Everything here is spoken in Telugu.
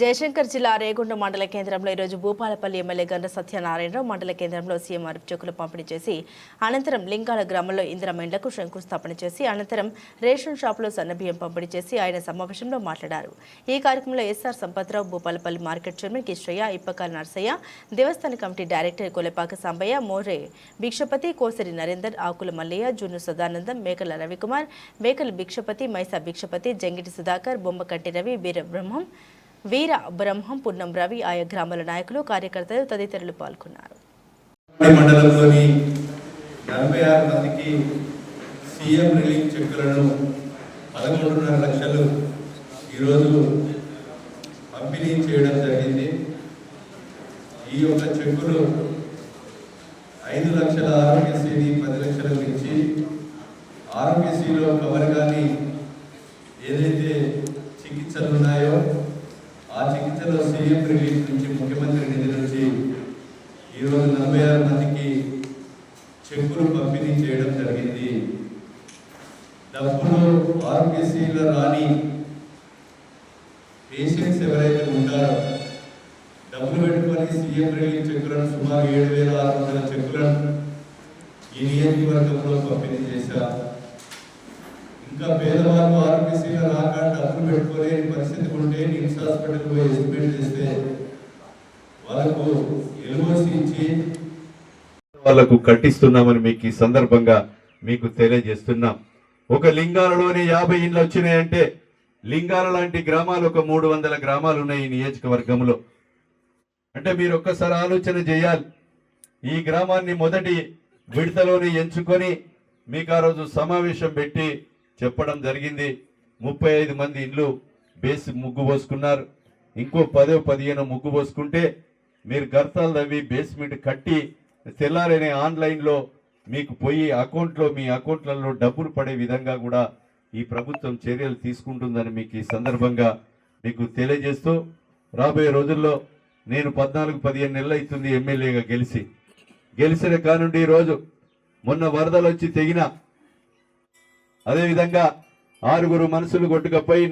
జయశంకర్ జిల్లా రేగొండ మండల కేంద్రంలో ఈరోజు భూపాలపల్లి ఎమ్మెల్యే గండ్ర సత్యనారాయణరావు మండల కేంద్రంలో సీఎం చెక్కులు పంపిణీ చేసి అనంతరం లింగాల గ్రామంలో ఇందిరమెండ్లకు శంకుస్థాపన చేసి అనంతరం రేషన్ షాపులో సన్నబియ్యం పంపిణీ చేసి ఆయన సమావేశంలో మాట్లాడారు. ఈ కార్యక్రమంలో SR Sampatrao, Bhupalpally market chairman Kistaiah, Ippakala Narsaiah, దేవస్థాన కమిటీ డైరెక్టర్ కొలెపాక సాంబయ్య, మోరే భిక్షపతి, కోసరి నరేందర్, ఆకుల మల్లయ్య, జున్ను సదానందం, మేకల రవికుమార్, మేకల భిక్షపతి, మైసా భిక్షపతి, జంగిటి సుధాకర్, బొమ్మకంటి రవి, వీర బ్రహ్మం, పున్నం రవి, ఆయా గ్రామాల నాయకులు, కార్యకర్తలు తదితరులు పాల్గొన్నారు. మండలంలోని 46 మందికి సీఎం రిలీఫ్ చెక్కులను 11.5 లక్షలు ఈరోజు పంపిణీ చేయడం జరిగింది. ఈ యొక్క చెక్కులు 5 లక్షల ఆరోగ్యశ్రీని 10 లక్షలు ఇచ్చి ఆరోగ్యశ్రీలో కవర్ కానీ ఏదైతే చికిత్సలు ఉన్నాయో ఆ చికిత్సలో సీఎం రిలీఫ్ నుంచి, ముఖ్యమంత్రి నిధి నుంచి ఈరోజు 46 మందికి చెక్కులు పంపిణీ చేయడం జరిగింది. డబ్బులు ఆరోగ్యశ్రీలో రాని పేషెంట్స్ ఎవరైతే ఉంటారో డబ్బులు పెట్టుకొని సీఎం రిలీఫ్ చెక్కులను సుమారు 7,600 చెక్కులను ఈ నియోజకవర్గంలో పంపిణీ చేశారు. ఇంకా పేదవాళ్ళు ఆరోగ్యశ్రీలో రాక డబ్బులు పెట్టుకునే పరిస్థితి ఉంటే నిమ్స్ హాస్పిటల్ పోయి ఎస్టిమేట్ చేస్తే వాళ్ళకు ఎల్ఓసి ఇచ్చి వాళ్ళకు కట్టిస్తున్నామని మీకు ఈ సందర్భంగా మీకు తెలియజేస్తున్నాం. ఒక లింగాలలోనే 50 ఇండ్లు వచ్చినాయంటే లింగాల లాంటి గ్రామాలు ఒక 300 గ్రామాలు ఉన్నాయి ఈ నియోజకవర్గంలో. అంటే మీరు ఒక్కసారి ఆలోచన చేయాలి. ఈ గ్రామాన్ని మొదటి విడతలోనే ఎంచుకొని మీకు ఆ రోజు సమావేశం పెట్టి చెప్పడం జరిగింది. 35 మంది ఇండ్లు బేసి ముగ్గు పోసుకున్నారు. ఇంకో 10-15 ముగ్గు పోసుకుంటే మీరు గర్తాలు తవ్వి బేస్మెంట్ కట్టి తెల్లారనే ఆన్లైన్లో మీకు పోయి అకౌంట్లో మీ అకౌంట్లలో డబ్బులు పడే విధంగా కూడా ఈ ప్రభుత్వం చర్యలు తీసుకుంటుందని మీకు ఈ సందర్భంగా మీకు తెలియజేస్తూ, రాబోయే రోజుల్లో నేను 14-15 నెలలు అవుతుంది ఎమ్మెల్యేగా గెలిచిన కానుండి ఈరోజు మొన్న వరదలు వచ్చి తెగిన, అదేవిధంగా 6 మనుషులు కొట్టుకపోయి